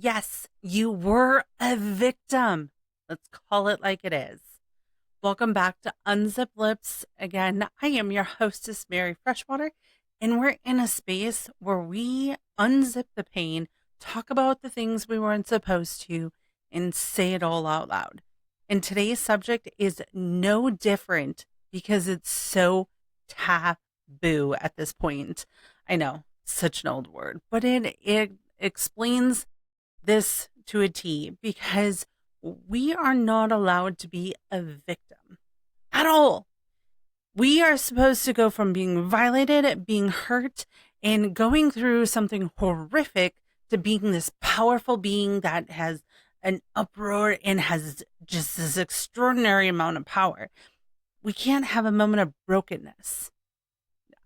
Yes, you were a victim. Let's call it like it is. Welcome back to Unzipped Lips. Again, I am your hostess, Mary Freshwater, and we're in a space where we unzip the pain, talk about the things we weren't supposed to, and say it all out loud. And today's subject is no different because it's so taboo at this point. I know, such an old word, but it explains this to a T because we are not allowed to be a victim at all. We are supposed to go from being violated, being hurt, and going through something horrific to being this powerful being that has an uproar and has just this extraordinary amount of power. We can't have a moment of brokenness.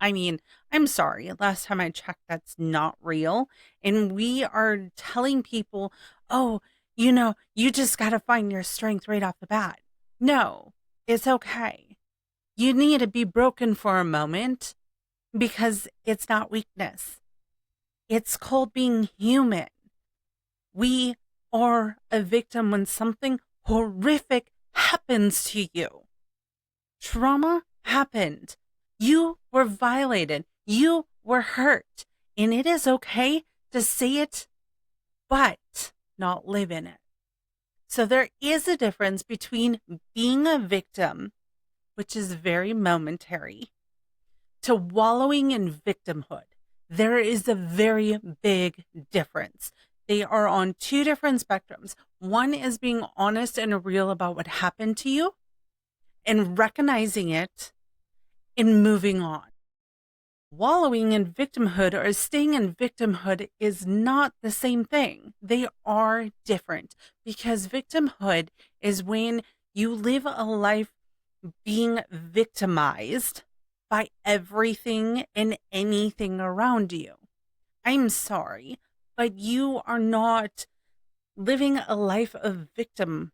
I mean, I'm sorry. Last time I checked, that's not real. And we are telling people, oh, you just got to find your strength right off the bat. No, it's okay. You need to be broken for a moment because it's not weakness. It's called being human. We are a victim when something horrific happens to you. Trauma happened. You were violated. You were hurt. And it is okay to say it, but not live in it. So there is a difference between being a victim, which is very momentary, to wallowing in victimhood. There is a very big difference. They are on two different spectrums. One is being honest and real about what happened to you and recognizing it and moving on. Wallowing in victimhood or staying in victimhood is not the same thing. They are different because victimhood is when you live a life being victimized by everything and anything around you. I'm sorry, but you are not living a life of victim.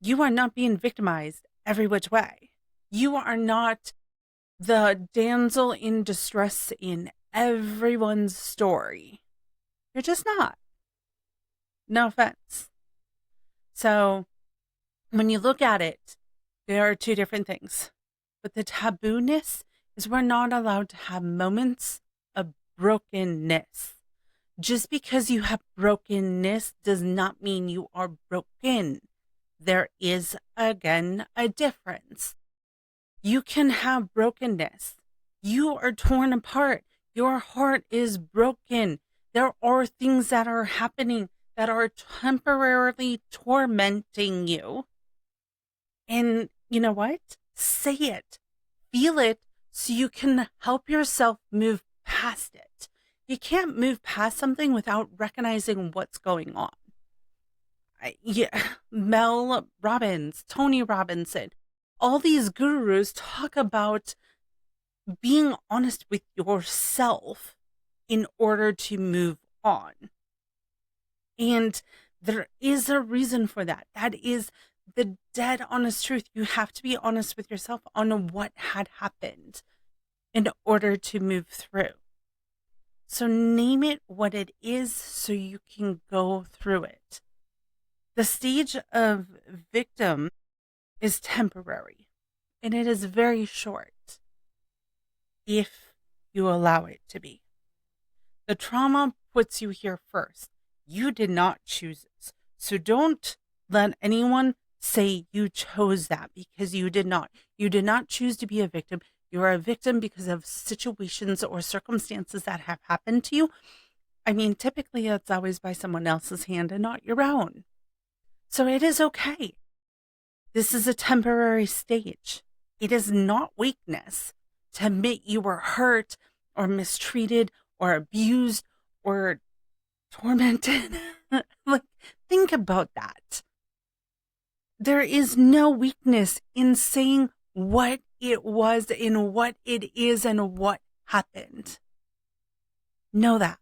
You are not being victimized every which way. You are not the damsel in distress in everyone's story. You're just not. No offense. So when you look at it, there are two different things. But the tabooness is we're not allowed to have moments of brokenness. Just because you have brokenness does not mean you are broken. There is, again, a difference. You can have brokenness. You are torn apart. Your heart is broken. There are things that are happening that are temporarily tormenting you. And you know what? Say it. Feel it so you can help yourself move past it. You can't move past something without recognizing what's going on. Mel Robbins, Tony Robinson, all these gurus talk about being honest with yourself in order to move on. And there is a reason for that. That is the dead honest truth. You have to be honest with yourself on what had happened in order to move through. So name it what it is so you can go through it. The stage of victim is temporary and it is very short if you allow it to be. The trauma puts you here first. You did not choose this. So don't let anyone say you chose that because you did not. You did not choose to be a victim. You are a victim because of situations or circumstances that have happened to you. I mean, typically it's always by someone else's hand and not your own. So it is okay. This is a temporary stage. It is not weakness to admit you were hurt or mistreated or abused or tormented. Like, think about that. There is no weakness in saying what it was and what it is and what happened. Know that.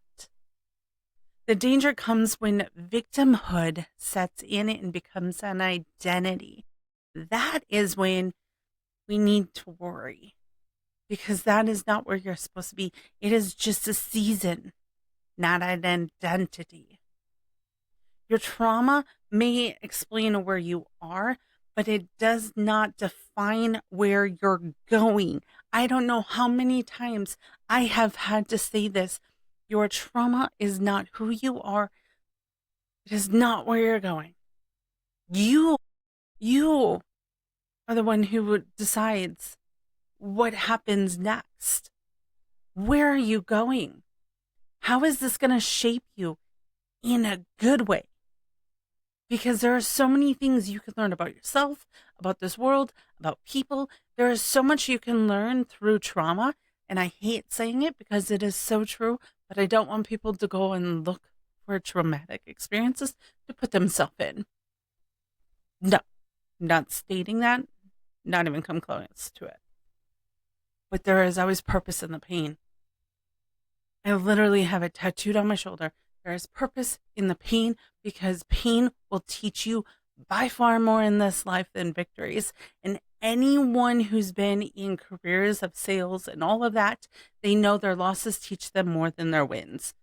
The danger comes when victimhood sets in and becomes an identity. That is when we need to worry because that is not where you're supposed to be. It is just a season, not an identity. Your trauma may explain where you are, but it does not define where you're going. I don't know how many times I have had to say this. Your trauma is not who you are. It is not where you're going. You are the one who decides what happens next. Where are you going? How is this going to shape you in a good way? Because there are so many things you can learn about yourself, about this world, about people. There is so much you can learn through trauma. And I hate saying it because it is so true, but I don't want people to go and look for traumatic experiences to put themselves in. No, not stating that, not even come close to it. But there is always purpose in the pain. I literally have it tattooed on my shoulder. There is purpose in the pain because pain will teach you by far more in this life than victories. And anyone who's been in careers of sales and all of that, they know their losses teach them more than their wins.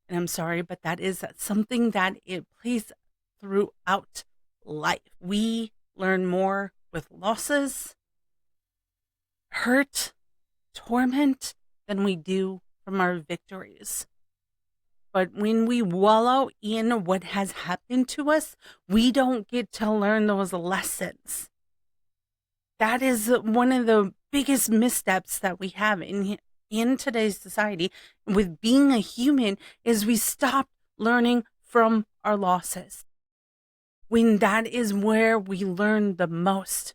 And I'm sorry, but that is something that it plays throughout life. We learn more with losses, hurt, torment than we do from our victories. But when we wallow in what has happened to us, we don't get to learn those lessons. That is one of the biggest missteps that we have in today's society with being a human is we stop learning from our losses. When that is where we learn the most,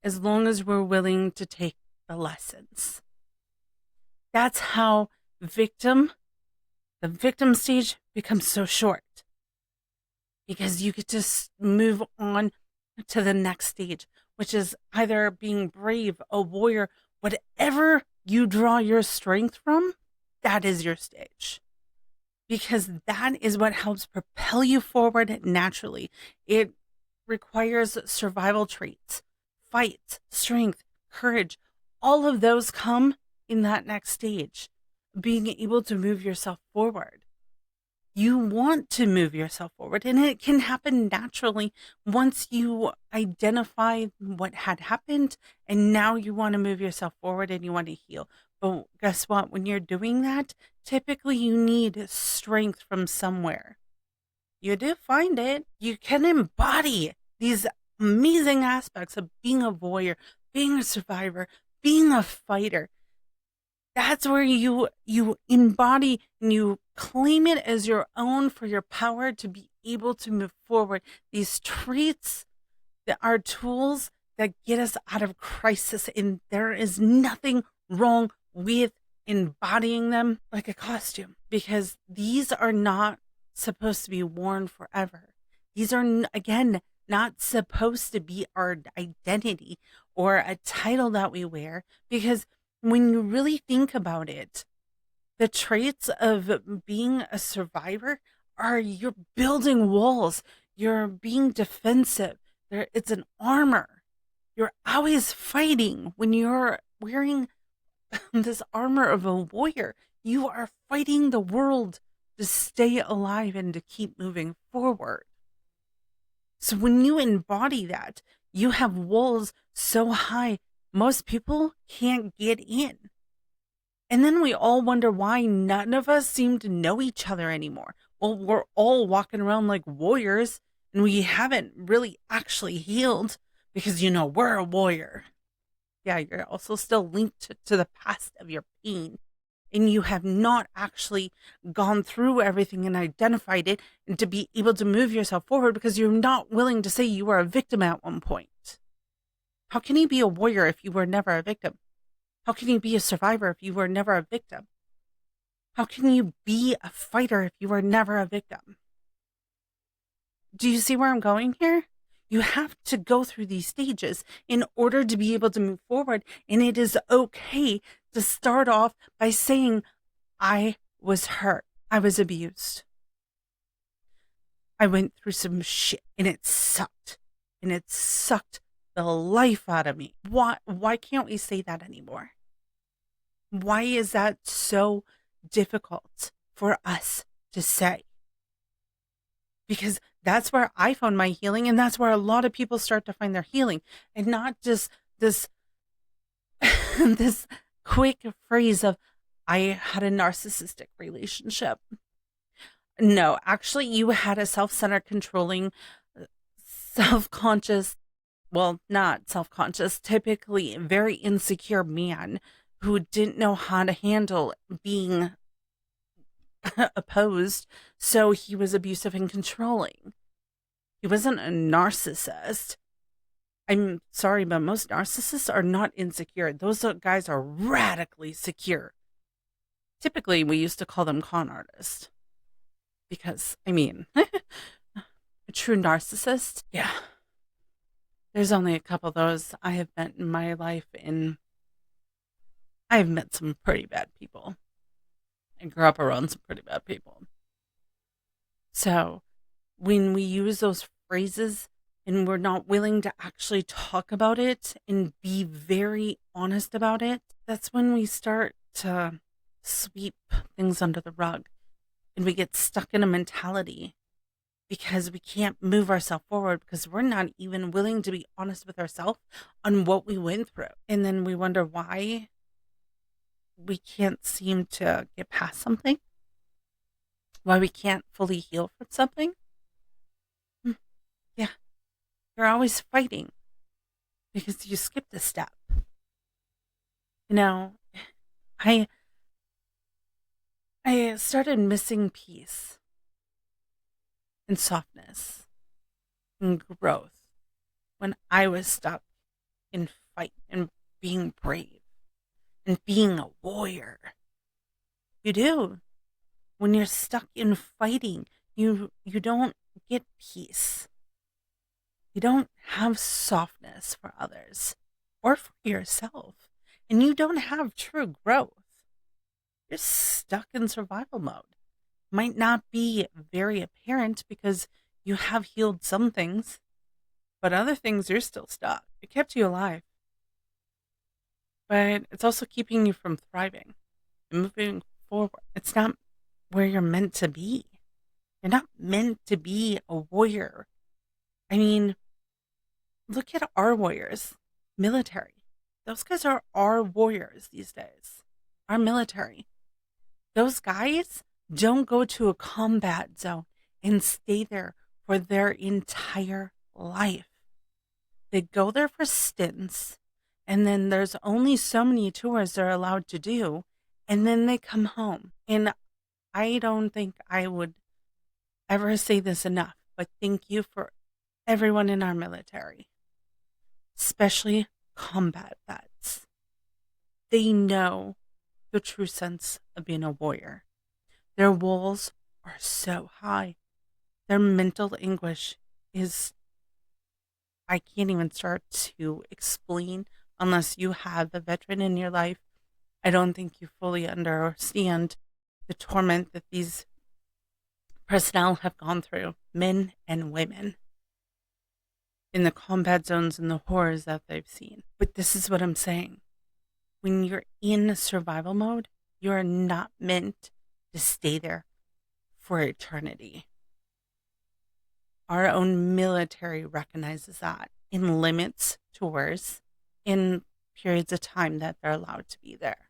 as long as we're willing to take the lessons. That's how the victim stage becomes so short because you get to move on to the next stage, which is either being brave, a warrior, whatever you draw your strength from, that is your stage. Because that is what helps propel you forward naturally. It requires survival traits, fight, strength, courage. All of those come in that next stage, being able to move yourself forward. You want to move yourself forward, and it can happen naturally once you identify what had happened, and now you want to move yourself forward and you want to heal. But guess what? When you're doing that, typically you need strength from somewhere. You do find it. You can embody these amazing aspects of being a warrior, being a survivor, being a fighter. That's where you embody and you claim it as your own for your power to be able to move forward. These traits that are tools that get us out of crisis, and there is nothing wrong with embodying them like a costume, because these are not supposed to be worn forever. These are, again, not supposed to be our identity or a title that we wear, because when you really think about it, the traits of being a survivor are you're building walls, you're being defensive, it's an armor. You're always fighting. When you're wearing this armor of a warrior, you are fighting the world to stay alive and to keep moving forward. So when you embody that, you have walls so high, most people can't get in. And then we all wonder why none of us seem to know each other anymore. Well, we're all walking around like warriors, and we haven't really actually healed because, we're a warrior. Yeah, you're also still linked to the past of your pain, and you have not actually gone through everything and identified it and to be able to move yourself forward because you're not willing to say you were a victim at one point. How can you be a warrior if you were never a victim? How can you be a survivor if you were never a victim? How can you be a fighter if you were never a victim? Do you see where I'm going here? You have to go through these stages in order to be able to move forward. And it is okay to start off by saying, I was hurt. I was abused. I went through some shit and it sucked. And it sucked the life out of me. Why can't we say that anymore? Why is that so difficult for us to say? because that's where I found my healing. And that's where a lot of people start to find their healing, and not just this, this quick phrase of, I had a narcissistic relationship. No, actually, you had a self-centered, controlling, self-conscious, well, not self-conscious, typically very insecure man who didn't know how to handle being opposed. So he was abusive and controlling. He wasn't a narcissist. I'm sorry, but most narcissists are not insecure. Those guys are radically secure. Typically, we used to call them con artists because, I mean, a true narcissist, yeah. There's only a couple of those I have met in my life, and I've met some pretty bad people. I grew up around some pretty bad people. So when we use those phrases and we're not willing to actually talk about it and be very honest about it, that's when we start to sweep things under the rug, and we get stuck in a mentality because we can't move ourselves forward because we're not even willing to be honest with ourselves on what we went through. And then we wonder why we can't seem to get past something, why we can't fully heal from something. Yeah, you're always fighting because you skipped a step. You know, I started missing peace and softness and growth when I was stuck in fight and being brave and being a warrior. You do. When you're stuck in fighting, you don't get peace. You don't have softness for others or for yourself. And you don't have true growth. You're stuck in survival mode. Might not be very apparent because you have healed some things, but other things you're still stuck. It kept you alive. But it's also keeping you from thriving and moving forward. It's not where you're meant to be. You're not meant to be a warrior. I mean, look at our warriors, military. Those guys are our warriors these days. Our military. Those guys don't go to a combat zone and stay there for their entire life. They go there for stints, and then there's only so many tours they're allowed to do, and then they come home. And I don't think I would ever say this enough, but thank you for everyone in our military, especially combat vets. They know the true sense of being a warrior. Their walls are so high. Their mental anguish is, I can't even start to explain unless you have a veteran in your life. I don't think you fully understand the torment that these personnel have gone through, men and women, in the combat zones and the horrors that they've seen. But this is what I'm saying. When you're in survival mode, you're not meant to stay there for eternity. Our own military recognizes that and limits tours in periods of time that they're allowed to be there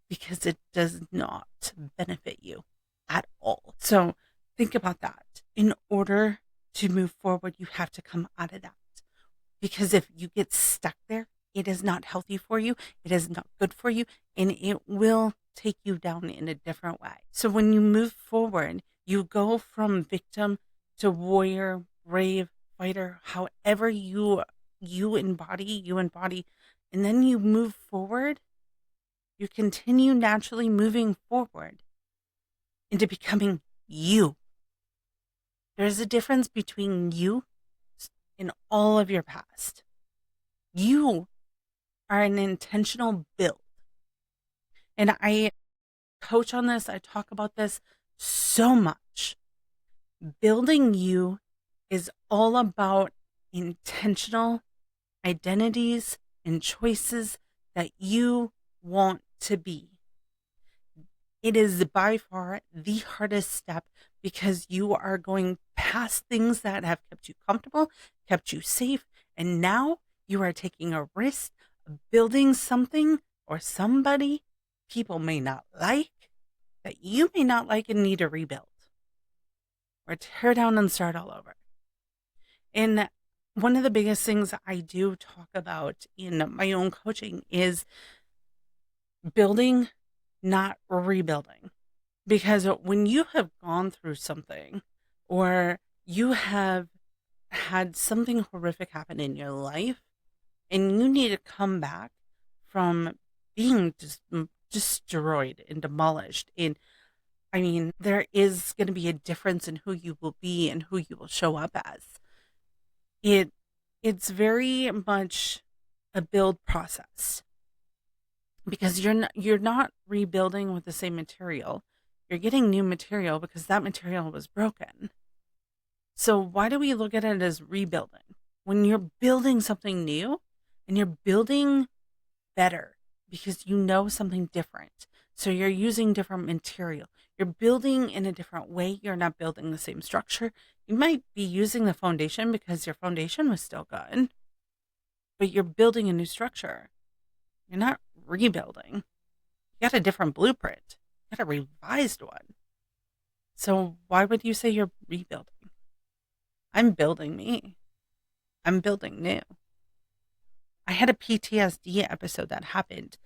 because it does not benefit you at all. So think about that. In order to move forward, you have to come out of that, because if you get stuck there, it is not healthy for you. It is not good for you, and it will take you down in a different way. So when you move forward, you go from victim to warrior, brave, fighter, however you embody, and then you move forward. You continue naturally moving forward into becoming you. There's a difference between you and all of your past. You are an intentional build. And I coach on this. I talk about this so much. Building you is all about intentional identities and choices that you want to be. It is by far the hardest step because you are going past things that have kept you comfortable, kept you safe, and now you are taking a risk of building something or somebody people may not like, that you may not like and need to rebuild or tear down and start all over. And one of the biggest things I do talk about in my own coaching is building, not rebuilding. Because when you have gone through something or you have had something horrific happen in your life and you need to come back from being just destroyed and demolished, and I mean, there is going to be a difference in who you will be and who you will show up as. It's very much a build process, because you're not rebuilding with the same material. You're getting new material because that material was broken. So why do we look at it as rebuilding? When you're building something new and you're building better because you know something different. So you're using different material. You're building in a different way. You're not building the same structure. You might be using the foundation because your foundation was still good, but you're building a new structure. You're not rebuilding. You got a different blueprint. You got a revised one. So why would you say you're rebuilding? I'm building me. I'm building new. I had a PTSD episode that happened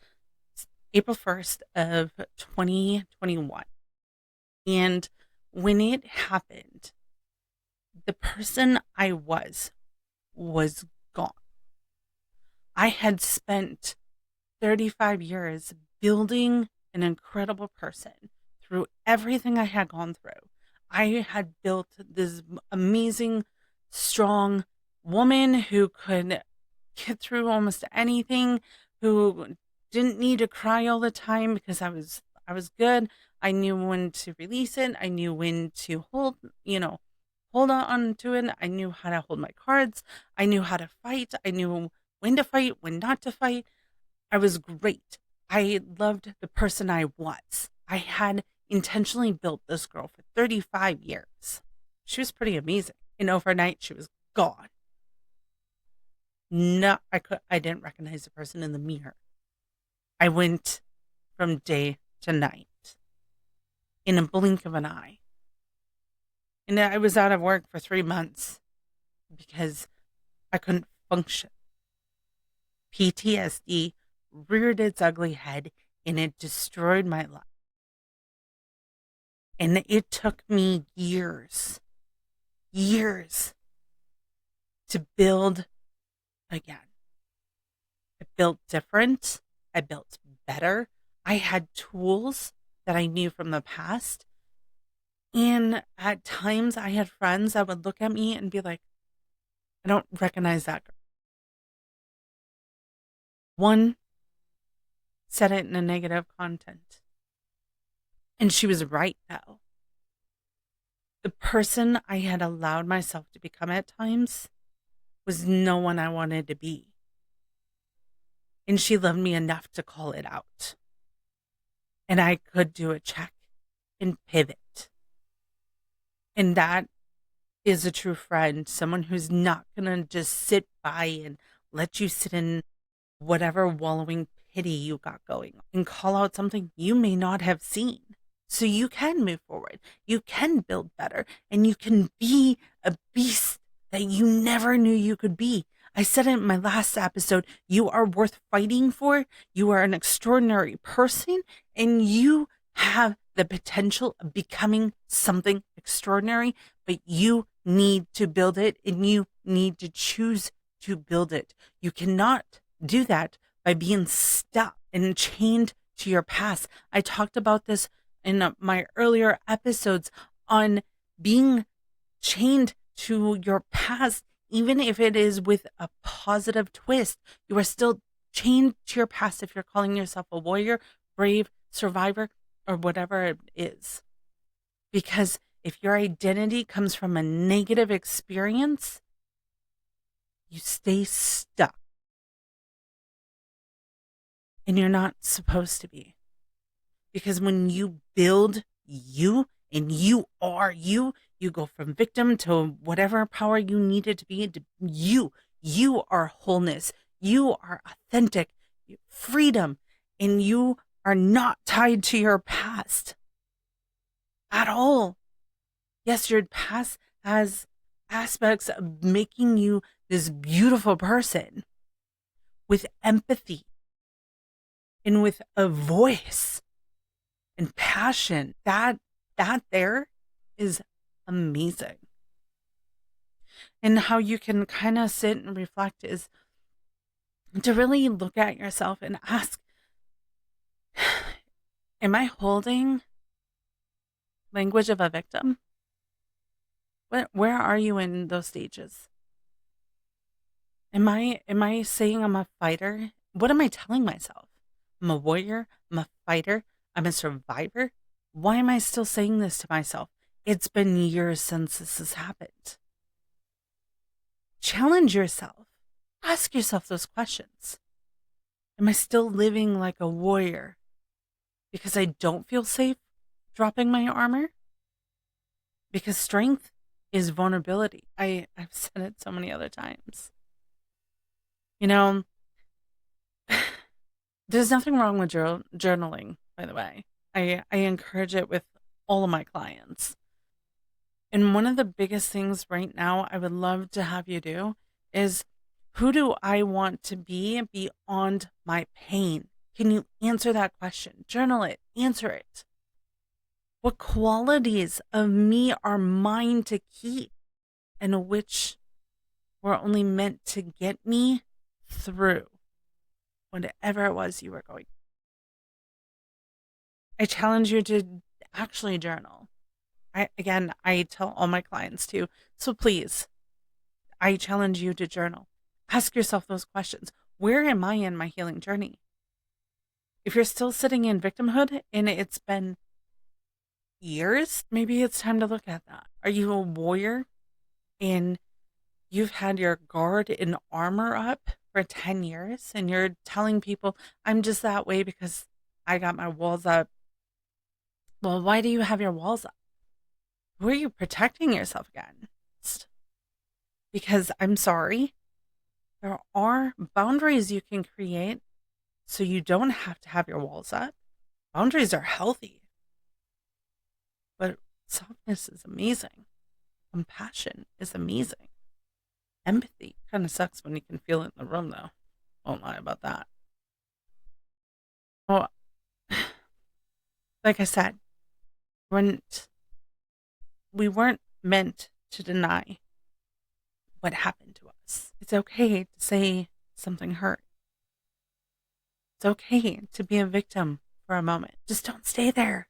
April 1st of 2021. And when it happened, the person I was gone. I had spent 35 years building an incredible person through everything I had gone through. I had built this amazing, strong woman who could get through almost anything, who didn't need to cry all the time because I was good. I knew when to release it. I knew when to hold on to it. I knew how to hold my cards. I knew how to fight. I knew when to fight, when not to fight. I was great. I loved the person I was. I had intentionally built this girl for 35 years. She was pretty amazing. And overnight she was gone. No, I didn't recognize the person in the mirror. I went from day to night in a blink of an eye. And I was out of work for 3 months because I couldn't function. PTSD reared its ugly head and it destroyed my life. And it took me years to build again. I built different. I built better. I had tools that I knew from the past. And at times I had friends that would look at me and be like, I don't recognize that girl. One said it in a negative content. And she was right, though. The person I had allowed myself to become at times was no one I wanted to be. And she loved me enough to call it out. And I could do a check and pivot. And that is a true friend, someone who's not going to just sit by and let you sit in whatever wallowing pity you got going on and call out something you may not have seen. So you can move forward, you can build better, and you can be a beast that you never knew you could be. I said it in my last episode, you are worth fighting for, you are an extraordinary person, and you have the potential of becoming something extraordinary, but you need to build it and you need to choose to build it. You cannot do that by being stuck and chained to your past. I talked about this in my earlier episodes on being chained to your past, even if it is with a positive twist. You are still chained to your past if you're calling yourself a warrior, brave, survivor, or whatever it is. Because if your identity comes from a negative experience, you stay stuck. And you're not supposed to be. Because when you build you and you are you, You go from victim to whatever power you needed to be. You are wholeness. You are authentic, freedom, and you are not tied to your past at all. Yes, your past has aspects of making you this beautiful person with empathy and with a voice and passion. That there is amazing. And how you can kind of sit and reflect is to really look at yourself and ask, am I holding language of a victim? Where are you in those stages? Am I saying I'm a fighter? What am I telling myself? I'm a warrior, I'm a fighter, I'm a survivor. Why am I still saying this to myself? It's been years since this has happened. Challenge yourself. Ask yourself those questions. Am I still living like a warrior because I don't feel safe dropping my armor? Because strength is vulnerability. I've said it so many other times. You know, there's nothing wrong with journaling, by the way. I encourage it with all of my clients. And one of the biggest things right now I would love to have you do is, who do I want to be beyond my pain? Can you answer that question? Journal it, answer it. What qualities of me are mine to keep and which were only meant to get me through whatever it was you were going through? I challenge you to actually journal. I tell all my clients to. So please, I challenge you to journal. Ask yourself those questions. Where am I in my healing journey? If you're still sitting in victimhood and it's been years, maybe it's time to look at that. Are you a warrior and you've had your guard and armor up for 10 years and you're telling people, I'm just that way because I got my walls up? Well, why do you have your walls up? Who are you protecting yourself against? Because I'm sorry, there are boundaries you can create so you don't have to have your walls up. Boundaries are healthy. But softness is amazing. Compassion is amazing. Empathy kind of sucks when you can feel it in the room, though. Won't lie about that. Well, like I said, we weren't meant to deny what happened to us. It's okay to say something hurt. It's okay to be a victim for a moment. Just don't stay there.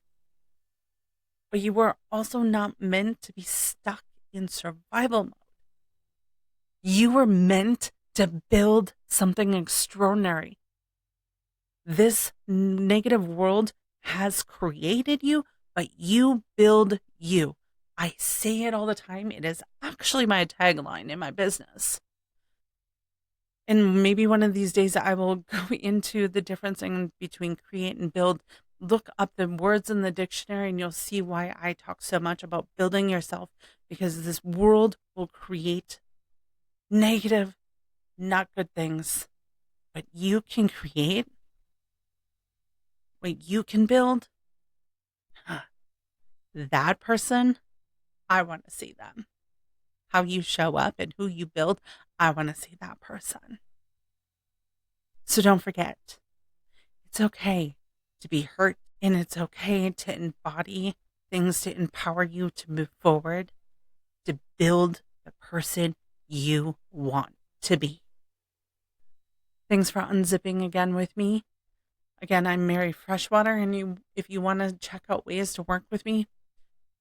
But you were also not meant to be stuck in survival mode. You were meant to build something extraordinary. This negative world has created you, but you build you. I say it all the time. It is actually my tagline in my business. And maybe one of these days I will go into the difference between create and build. Look up the words in the dictionary and you'll see why I talk so much about building yourself, because this world will create negative, not good things. But you can create what you can build. That person, I want to see them. How you show up and who you build, I want to see that person. So don't forget, it's okay to be hurt, and it's okay to embody things to empower you to move forward, to build the person you want to be. Thanks for unzipping again with me. Again, I'm Mary Freshwater, and if you want to check out ways to work with me,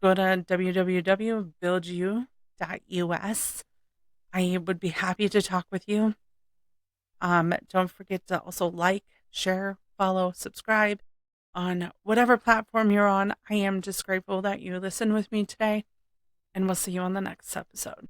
go to www.buildyou.us. I would be happy to talk with you. Don't forget to also like, share, follow, subscribe on whatever platform you're on. I am just grateful that you listened with me today, and we'll see you on the next episode.